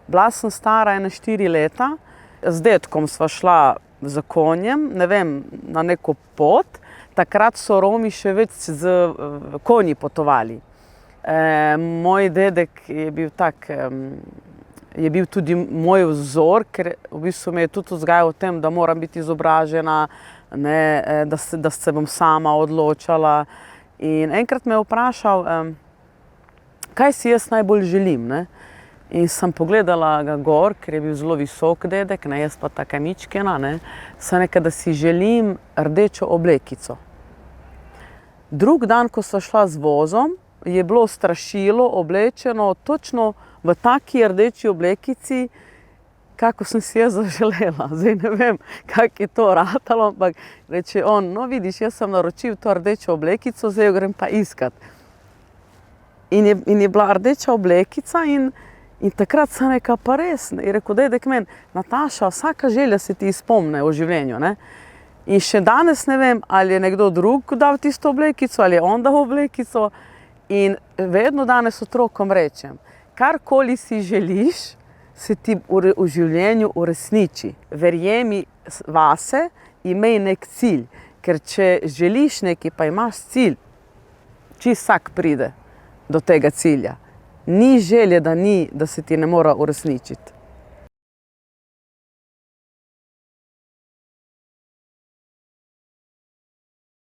Bila sem stara 4 leta, z dedkom sva šla za konjem, ne vem, na neko pot. Takrat so Romi še več z konji potovali. Moj dedek je bil je bil tudi moj vzor, ker v bistvu me je tudi vzgajal o tem, da moram biti izobražena, ne, da se bom sama odločala. In enkrat me je vprašal, kaj si jaz najbolj želim, ne? In sem pogledala ga gor, ker je bil zelo visok dedek, ne, jaz pa taka mičkena, ne. Sem rekla, da si želim rdečo oblekico. Drug dan, ko sva šla z vozom, je bilo strašilo oblečeno točno v taki rdeči oblekici, kako sem si jaz zaželela. Zdaj ne vem, kako je to ratalo, ampak reče on, no vidiš, jaz sem naročil to rdečo oblekico, zdaj jo grem pa iskat. In je bila rdeča oblekica in takrat sem rekla, pa res, je rekel, dedek meni, Nataša, vsaka želja se ti izpolni v življenju, ne. In še danes ne vem, ali je nekdo drug dal tisto oblekico, ali je on dal oblekico. In vedno danes otrokom rečem, karkoli si želiš, se ti v življenju uresniči. Verjemi vase, imej nek cilj, ker če želiš nekaj, pa imaš cilj, čisto vsak pride do tega cilja. Ni želje, da se ti ne mora uresničiti.